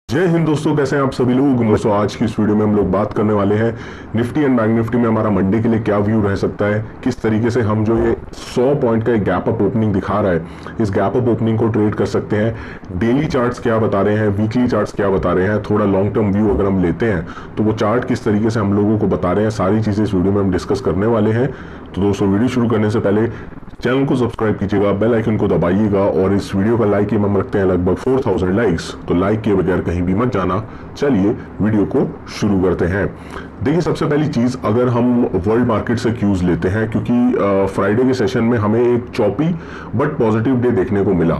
जय हिंद दोस्तों, कैसे हैं आप सभी लोग। दोस्तों आज की इस वीडियो में हम लोग बात करने वाले हैं निफ्टी एंड बैंक निफ्टी में हमारा मंडे के लिए क्या व्यू रह सकता है, किस तरीके से हम जो ये 100 पॉइंट का एक गैप अप ओपनिंग दिखा रहा है इस गैप अप ओपनिंग को ट्रेड कर सकते हैं। डेली चार्ट्स क्या बता रहे हैं, वीकली चार्ट्स क्या बता रहे हैं, थोड़ा लॉन्ग टर्म व्यू अगर हम लेते हैं तो वो चार्ट किस तरीके से हम लोगों को बता रहे हैं, सारी चीजें इस वीडियो में हम डिस्कस करने वाले हैं। तो दोस्तों वीडियो शुरू करने से पहले चैनल को सब्सक्राइब कीजिएगा, बेल आइकन को दबाइएगा और इस वीडियो का लाइक हम रखते हैं लगभग 4000 लाइक्स, तो लाइक किए बगैर कहीं भी मत जाना। चलिए वीडियो को शुरू करते हैं। देखिए सबसे पहली चीज, अगर हम वर्ल्ड मार्केट से क्यूज लेते हैं, क्योंकि फ्राइडे के सेशन में हमें एक चॉपी बट पॉजिटिव डे देखने को मिला।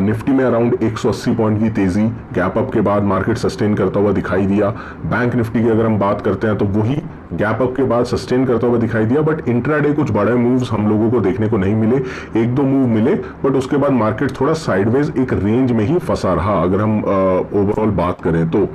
निफ्टी में अराउंड 180 पॉइंट की तेजी गैप अप के बाद मार्केट सस्टेन करता हुआ दिखाई दिया। बैंक निफ्टी की अगर हम बात करते हैं तो वही गैप अप के बाद सस्टेन करता हुआ दिखाई दिया, बट इंट्राडे कुछ बड़े मूव्स हम लोगों को देखने को नहीं मिले। एक दो मूव मिले बट उसके बाद मार्केट थोड़ा साइडवेज एक रेंज में ही फंसा रहा। अगर हम ओवरऑल बात करें तो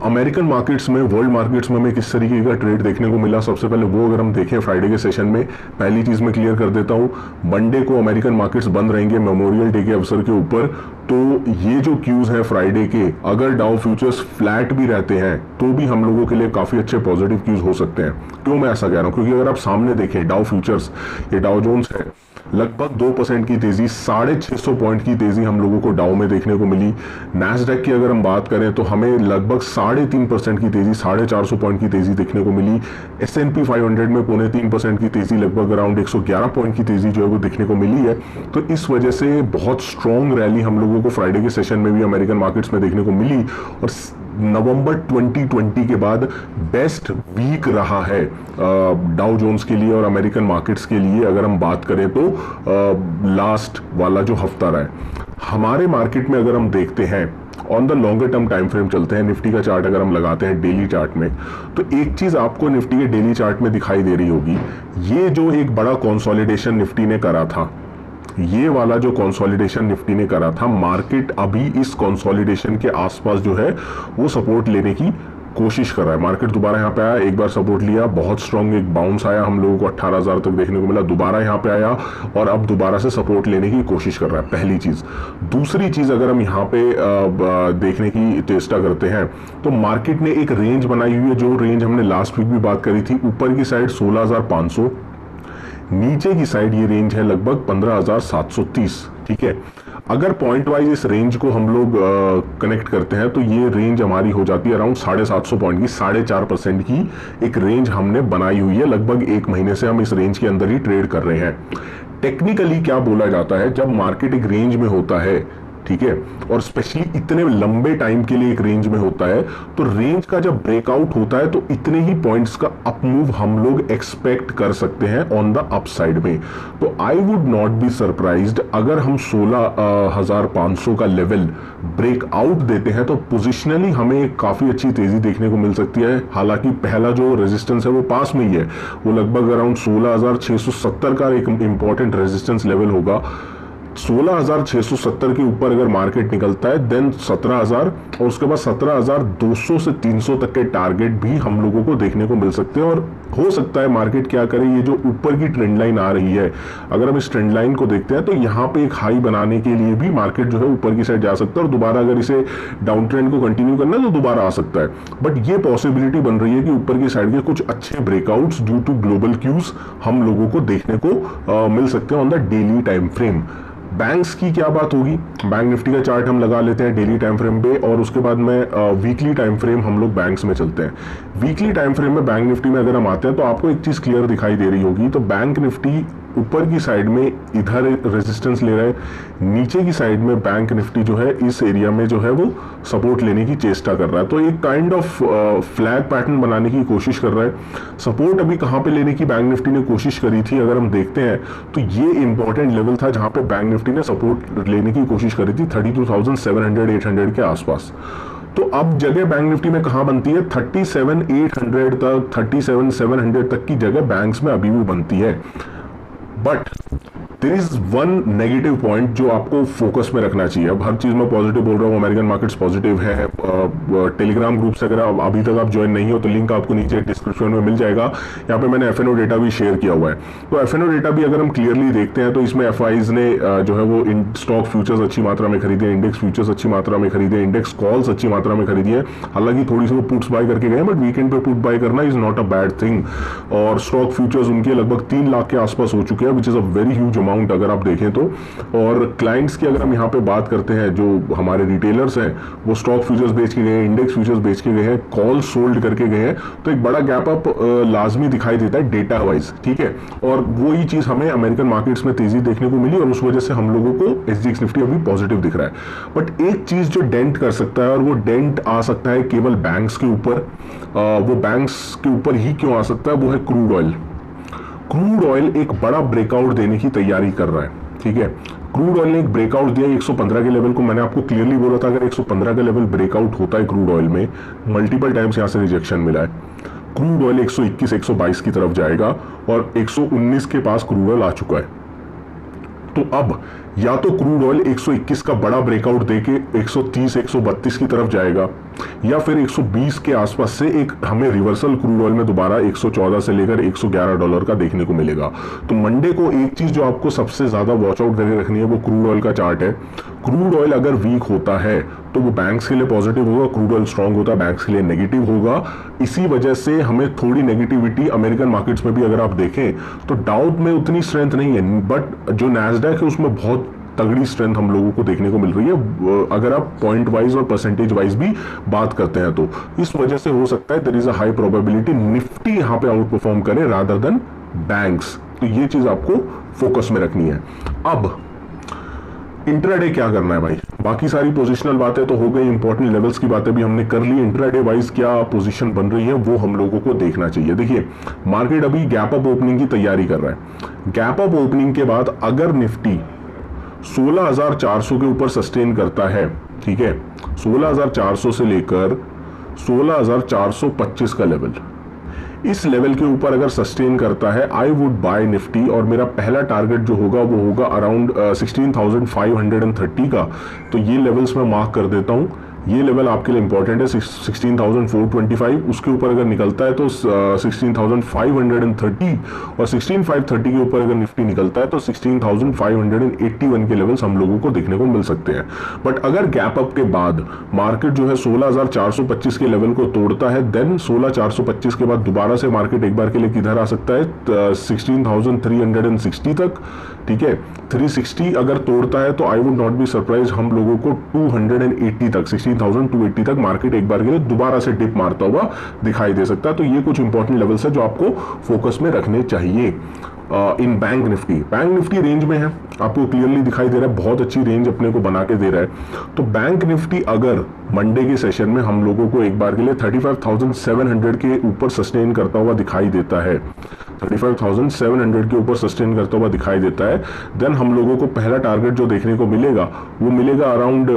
अमेरिकन मार्केट्स में, वर्ल्ड मार्केट्स में हमें किस तरीके का ट्रेड देखने को मिला, सबसे पहले वो अगर हम देखें फ्राइडे के सेशन में, पहली चीज मैं क्लियर कर देता हूं, मंडे को अमेरिकन मार्केट्स बंद रहेंगे मेमोरियल डे के अवसर के ऊपर। तो ये जो क्यूज है फ्राइडे के, अगर डाउ फ्यूचर्स फ्लैट भी रहते हैं तो भी हम लोगों के लिए काफी अच्छे पॉजिटिव क्यूज हो सकते हैं। क्यों मैं ऐसा कह रहा हूं, क्योंकि अगर आप सामने देखें डाउ फ्यूचर्स, ये डाउ जोन्स है, लगभग 2% की तेजी, 650 पॉइंट की तेजी हम लोगों को डाउ में देखने को मिली। नैस्डैक की अगर हम बात करें तो हमें लगभग 3.5% की तेजी, 450 पॉइंट की तेजी देखने को मिली। S&P 500 में 0.3% की तेजी, लगभग अराउंड 111 पॉइंट की तेजी जो है वो देखने को मिली है। तो इस वजह से बहुत स्ट्रॉन्ग रैली हम लोगों को फ्राइडे के सेशन में भी अमेरिकन मार्केट्स में देखने को मिली और नवंबर 2020 के बाद बेस्ट वीक रहा है डाउ जोन्स के लिए और अमेरिकन मार्केट्स के लिए। अगर हम बात करें तो लास्ट वाला जो हफ्ता रहा है हमारे मार्केट में, अगर हम देखते हैं on the longer term time frame चलते हैं, निफ्टी का चार्ट अगर हम लगाते हैं डेली चार्ट में, तो एक चीज आपको निफ्टी के डेली चार्ट में दिखाई दे रही होगी, ये जो एक बड़ा कंसोलिडेशन निफ्टी ने करा था, ये वाला जो कंसोलिडेशन निफ्टी ने करा था, मार्केट अभी इस कंसोलिडेशन के आसपास जो है वो सपोर्ट लेने की कोशिश कर रहा है। मार्केट दोबारा यहाँ पे आया, एक बार सपोर्ट लिया, बहुत स्ट्रॉन्ग एक बाउंस आया, हम लोगों को 18,000 तक देखने को मिला, दोबारा यहाँ पे आया और अब दोबारा से सपोर्ट लेने की कोशिश कर रहा है, पहली चीज। दूसरी चीज अगर हम यहाँ पे देखने की चेष्टा करते हैं तो मार्केट ने एक रेंज बनाई हुई है, जो रेंज हमने लास्ट वीक भी बात करी थी। ऊपर की साइड 16,500, नीचे की साइड ये रेंज है लगभग 15,730। ठीक है, अगर पॉइंट वाइज इस रेंज को हम लोग कनेक्ट करते हैं तो ये रेंज हमारी हो जाती है अराउंड 750 पॉइंट की, 4.5% की एक रेंज हमने बनाई हुई है। लगभग एक महीने से हम इस रेंज के अंदर ही ट्रेड कर रहे हैं। टेक्निकली क्या बोला जाता है, जब मार्केट एक रेंज में होता है, ठीक है, और स्पेशली इतने लंबे टाइम के लिए एक रेंज में होता है, तो रेंज का जब ब्रेकआउट होता है तो इतने ही पॉइंट्स का अप मूव हम लोग एक्सपेक्ट कर सकते हैं ऑन द अपसाइड में। तो I would not be surprised अगर हम 16,500 का लेवल ब्रेकआउट देते हैं तो पोजिशनली हमें काफी अच्छी तेजी देखने को मिल सकती है। हालांकि पहला जो रेजिस्टेंस है वो पास में ही है, वो लगभग अराउंड 16,670 का एक इंपॉर्टेंट रेजिस्टेंस लेवल होगा। 16,670 के ऊपर अगर मार्केट निकलता है देन 17,000 और उसके बाद 17,200 से 300 तक के टारगेट भी हम लोगों को देखने को मिल सकते हैं। और हो सकता है मार्केट क्या करे, ये जो ऊपर की ट्रेंड लाइन आ रही है, अगर हम इस ट्रेंड लाइन को देखते हैं तो यहाँ पे एक हाई बनाने के लिए भी मार्केट जो है ऊपर की साइड जा सकता है और दोबारा अगर इसे डाउन ट्रेंड को कंटिन्यू करना है तो दोबारा आ सकता है। बट ये पॉसिबिलिटी बन रही है कि ऊपर की साइड के कुछ अच्छे breakouts due to global cues हम लोगों को देखने को मिल सकते हैं on the daily time frame. Banks की क्या बात होगी, बैंक निफ्टी का चार्ट हम लगा लेते हैं डेली टाइम फ्रेम पे और उसके बाद में वीकली टाइम फ्रेम हम लोग बैंक्स में चलते हैं। वीकली टाइम फ्रेम में बैंक निफ्टी में अगर हम आते हैं तो आपको एक चीज क्लियर दिखाई दे रही होगी, तो बैंक निफ्टी ऊपर की साइड में इधर रेजिस्टेंस ले रहा है, नीचे की साइड में बैंक निफ्टी जो है इस एरिया में जो है वो सपोर्ट लेने की चेष्टा कर रहा है। तो एक काइंड ऑफ फ्लैग पैटर्न बनाने की कोशिश कर रहा है। सपोर्ट अभी कहां पे लेने की बैंक निफ्टी ने कोशिश करी थी, अगर हम देखते हैं तो ये इंपॉर्टेंट लेवल था जहां पे बैंक निफ्टी ने सपोर्ट लेने की कोशिश करी थी 32,700-800 के आसपास। तो अब जगह बैंक निफ्टी में कहां बनती है, 37,800 तक, 37,700 तक की जगह बैंक्स में अभी भी बनती है। But there is one negative point जो आपको फोकस में रखना चाहिए। अब हर चीज में पॉजिटिव बोल रहा हूँ, अमेरिकन मार्केट्स पॉजिटिव है। टेलीग्राम ग्रुप से अगर अभी तक आप ज्वाइन नहीं हो तो लिंक आपको नीचे डिस्क्रिप्शन में मिल जाएगा। यहाँ पे मैंने एफएनओ डेटा भी शेयर किया हुआ है। तो एफएनओ डेटा भी अगर हम क्लियरली देखते हैं तो इसमें एफआईज ने जो है वो स्टॉक फ्यूचर्स अच्छी मात्रा में खरीदे, इंडेक्स फ्यूचर्स अच्छी मात्रा में खरीदे, इंडेक्स कॉल्स अच्छी मात्रा में खरीदी है। हालांकि थोड़ी सी वो पुट्स बाय करके गए, बट वीकेंड पे पुट बाय करना is not a bad thing. और स्टॉक फ्यूचर्स उनके लगभग 3 लाख के आसपास हो चुके हैं, which is a very huge amount अगर आप देखें तो। और क्लाइंट्स की अगर हम यहाँ पे बात करते हैं, जो हमारे रिटेलर्स हैं वो स्टॉक फ्यूचर्स बेच के गए हैं, इंडेक्स फ्यूचर्स बेच के गए हैं, कॉल सोल्ड करके गए हैं, तो एक बड़ा गैप अप लाजमी दिखाई देता है डेटा वाइज, ठीक है। और वही चीज हमें अमेरिकन मार्केट्स में तेजी देखने को मिली और उस वजह से हम लोगों को एसजीएक्स निफ्टी अभी पॉजिटिव दिख रहा है। बट एक चीज जो डेंट कर सकता है, और वो डेंट आ सकता है केवल बैंक्स के ऊपर। वो बैंक्स के ऊपर ही क्यों आ सकता है, वो है क्रूड ऑयल। क्रूड ऑयल एक बड़ा ब्रेकआउट देने की तैयारी कर रहा है, ठीक है। क्रूड ऑयल ने एक ब्रेकआउट दिया 115 के लेवल को। मैंने आपको क्लियरली बोला था अगर 115 का लेवल ब्रेकआउट होता है क्रूड ऑयल में, मल्टीपल टाइम्स यहां से रिजेक्शन मिला है, क्रूड ऑयल 121 122 की तरफ जाएगा और 119 के पास क्रूड ऑयल आ चुका है। तो अब या तो क्रूड ऑयल 121 का बड़ा ब्रेकआउट देके 130 132 की तरफ जाएगा, या फिर 120 के आसपास से एक हमें रिवर्सल क्रूड ऑयल में दोबारा 114 से लेकर $111 का देखने को मिलेगा। तो मंडे को एक चीज जो आपको सबसे ज्यादा वॉच आउट करके रखनी है वो क्रूड ऑयल का चार्ट है। क्रूड ऑयल अगर वीक होता है तो वो बैंक्स के लिए पॉजिटिव होगा, क्रूड ऑयल स्ट्रांग होता है बैंक्स के लिए नेगेटिव होगा। इसी वजह से हमें थोड़ी नेगेटिविटी अमेरिकन मार्केट्स में भी अगर आप देखें तो डाउट में उतनी स्ट्रेंथ नहीं है, बट जो नैस्डैक है उसमें बहुत तगड़ी स्ट्रेंथ हम लोगों को देखने को मिल रही है अगर आप पॉइंट वाइज और परसेंटेज वाइज भी बात करते हैं। तो इस वजह से हो सकता है there is a high probability Nifty यहां पे आउट परफॉर्म करे रादर देन बैंक्स। तो ये चीज आपको फोकस में रखनी है। अब इंट्राडे क्या करना है भाई, बाकी सारी पोजिशनल बातें तो हो गई, इंपॉर्टेंट लेवल्स की बातें भी हमने कर ली। इंट्राडे वाइज क्या पोजीशन बन रही है वो हम लोगों को देखना चाहिए। देखिए मार्केट अभी गैप अप ओपनिंग की तैयारी कर रहा है। गैप अप ओपनिंग के बाद अगर निफ्टी 16,400 के ऊपर सस्टेन करता है, ठीक है, 16,400 से लेकर 16,425 का लेवल, इस लेवल के ऊपर अगर सस्टेन करता है आई वुड बाय निफ्टी। और मेरा पहला टारगेट जो होगा वो होगा अराउंड 16,530 का। तो ये लेवल्स मैं मार्क कर देता हूं, ये लेवल आपके लिए इंपॉर्टेंट है 16,425। उसके ऊपर अगर निकलता है तो 16,530 और 16,530 के ऊपर अगर निफ्टी निकलता है तो 16,581 के लेवल्स हम लोगों को देखने को मिल सकते हैं। बट अगर गैप अप के बाद मार्केट जो है 16,425 के लेवल को तोड़ता है, देन 16,425 के बाद दोबारा से मार्केट एक बार के लिए किधर आ सकता है 16,360 तक, ठीक है। 360 अगर तोड़ता है तो I would not be surprise हम लोगों को 280 तक 16,280 तक मार्केट एक बार के लिए दोबारा से डिप मारता हुआ दिखाई दे सकता है। तो ये कुछ इंपॉर्टेंट लेवल्स है जो आपको फोकस में रखने चाहिए। इन बैंक निफ्टी रेंज में है, आपको क्लियरली दिखाई दे रहा है, बहुत अच्छी रेंज अपने को बना के दे रहा है। तो बैंक निफ्टी अगर मंडे के सेशन में हम लोगों को एक बार के लिए 35,700 के ऊपर सस्टेन करता हुआ दिखाई देता है, 35,700 के ऊपर सस्टेन करता हुआ दिखाई देता है, देन हम लोगों को पहला टारगेट जो देखने को मिलेगा वो मिलेगा अराउंड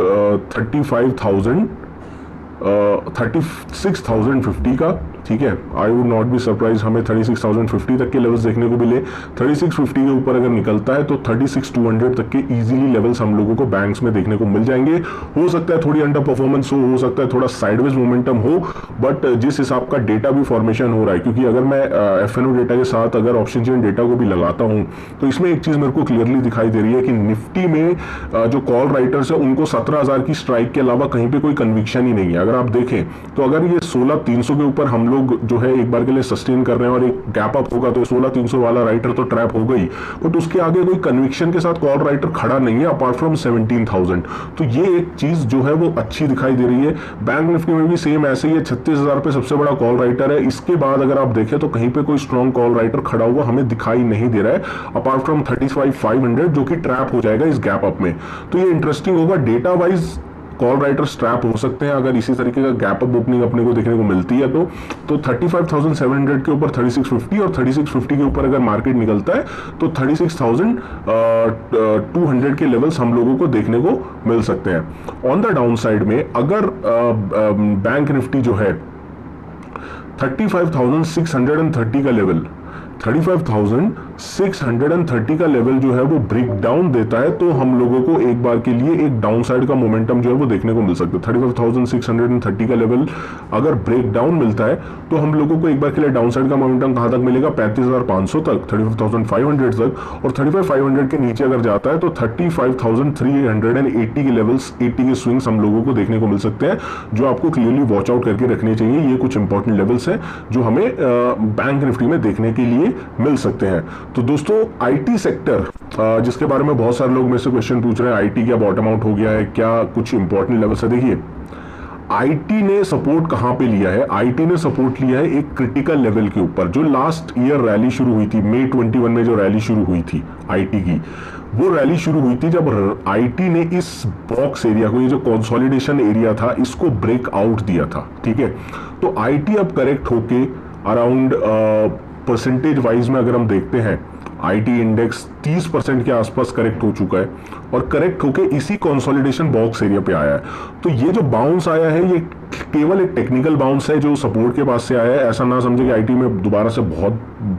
36,050 का, ठीक है। I would not be surprise हमें 36,050 तक के लेवल्स देखने को मिले। 3650 के ऊपर अगर निकलता है तो 36,200 तक के इजीली लेवल्स हम लोगों को बैंक्स में देखने को मिल जाएंगे। हो सकता है थोड़ी अंडर परफॉर्मेंस हो सकता है थोड़ा साइडवेज मोमेंटम हो, बट जिस हिसाब का डेटा भी फॉर्मेशन हो रहा है, क्योंकि अगर मैं एफएनओ डेटा के साथ अगर ऑप्शन चेन डेटा को भी लगाता हूं तो इसमें एक चीज मेरे को क्लियरली दिखाई दे रही है कि निफ्टी में जो कॉल राइटर्स है उनको 17,000 की स्ट्राइक के अलावा कहीं पे कोई कन्विक्शन ही नहीं है। अगर आप देखें तो अगर ये 16,300 के ऊपर हम लोग जो है एक बार के लिए सस्टेन कर रहे हैं और एक गैप अप होगा तो 16,300 वाला राइटर तो ट्रैप हो गई, बट उसके आगे कोई कन्विक्शन के साथ कॉल राइटर खड़ा नहीं है अपार्ट फ्रॉम 17,000। तो ये एक चीज जो है वो अच्छी दिखाई दे रही है। बैंक निफ्टी में भी सेम ऐसे ही है, 36,000 पे सबसे बड़ा कॉल राइटर है। इसके बाद अगर आप देखें तो कहीं पे कोई स्ट्रॉन्ग कॉल राइटर खड़ा हुआ हमें दिखाई नहीं दे रहा है अपार्ट फ्रॉम 35,500 जो कि ट्रैप हो जाएगा इस गैप अप में। तो ये इंटरेस्टिंग होगा, data wise call writer strap हो सकते हैं अगर इसी तरीके का गैप अप ओपनिंग अपने को देखने को मिलती है तो 35,700 के ऊपर 3650 और 3650 के ऊपर अगर मार्केट निकलता है तो 36,200 के लेवल्स हम लोगों को देखने को मिल सकते हैं। ऑन द डाउन साइड में अगर बैंक निफ्टी जो है 35,630 का लेवल 35,630 630 का लेवल जो है वो ब्रेक डाउन देता है तो हम लोगों को एक बार के लिए एक डाउन साइड का मोमेंटम जो है वो देखने को मिल सकता है। 35,630 का लेवल अगर ब्रेक डाउन मिलता है तो हम लोगों को एक बार के लिए डाउन साइड का मोमेंटम कहां तक मिलेगा, 35,500 तक, 35,500 तक। और 35,500 के नीचे अगर जाता है तो 35,380 के लेवल्स, 80 के स्विंग्स हम लोगों को देखने को मिल सकते हैं, जो आपको क्लियरली वॉच आउट करके रखने चाहिए। ये कुछ इंपॉर्टेंट लेवल्स हैं जो हमें बैंक निफ्टी में देखने के लिए मिल सकते हैं। तो दोस्तों आईटी सेक्टर, जिसके बारे में बहुत सारे लोग मेरे से क्वेश्चन पूछ रहे हैं, आईटी क्या बॉटम आउट हो गया है, क्या कुछ इंपॉर्टेंट लेवल्स है। देखिए आईटी ने सपोर्ट कहां पे लिया है, आईटी ने सपोर्ट लिया है एक क्रिटिकल लेवल के ऊपर। जो लास्ट ईयर रैली शुरू हुई थी, मई 21 में जो रैली शुरू हुई थी आईटी की, वो रैली शुरू हुई थी जब आईटी ने इस बॉक्स एरिया को, ये जो कंसोलिडेशन एरिया था, इसको ब्रेक आउट दिया था। ठीक है, तो आईटी अब करेक्ट होके अराउंड परसेंटेज वाइज में अगर हम देखते हैं, आईटी इंडेक्स 30% के आसपास करेक्ट हो चुका है और करेक्ट होके इसी कंसोलिडेशन बॉक्स एरिया पे आया है। तो ये जो बाउंस आया है ये केवल एक टेक्निकल बाउंस है जो सपोर्ट के पास से आया है। ऐसा ना समझे कि आईटी में दोबारा से बहुत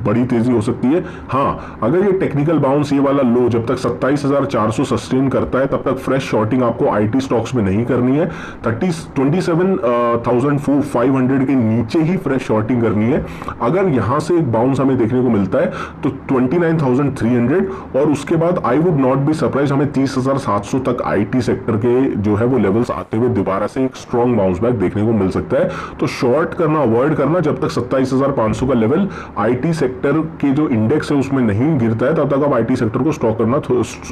बड़ी तेजी हो सकती है। हाँ, अगर ये टेक्निकल बाउंस, ये वाला लो जब तक 27,400 सस्टेन करता है तब तक फ्रेश शॉर्टिंग आपको आईटी स्टॉक्स में नहीं करनी है। 27,500 के नीचे ही फ्रेश शॉर्टिंग करनी है। अगर यहां से एक बाउंस हमें देखने को मिलता है तो 29,300 और उसके बाद I would not be surprise हमें 30,700 तक आईटी सेक्टर के जो है वो लेवल्स आते हुए दोबारा से एक स्ट्रॉन्ग बाउंस बैक देखने को मिल सकता है। तो शॉर्ट करना अवॉइड करना, जब तक 27,500 का लेवल आईटी सेक्टर के जो इंडेक्स है उसमें नहीं गिरता है तब तक आप आईटी सेक्टर को स्टॉक करना,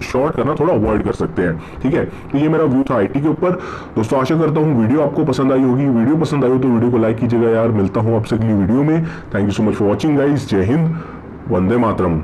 शॉर्ट करना थोड़ा अवॉइड कर सकते हैं। ठीक है, तो ये मेरा व्यू था आईटी के ऊपर। दोस्तों आशा करता हूं वीडियो आपको पसंद आई होगी। वीडियो पसंद आई हो तो वीडियो को लाइक कीजिएगा यार। मिलता हूं आपसे अगली वीडियो में। Thank you so much for watching guys. जय हिंद, वंदे मातरम।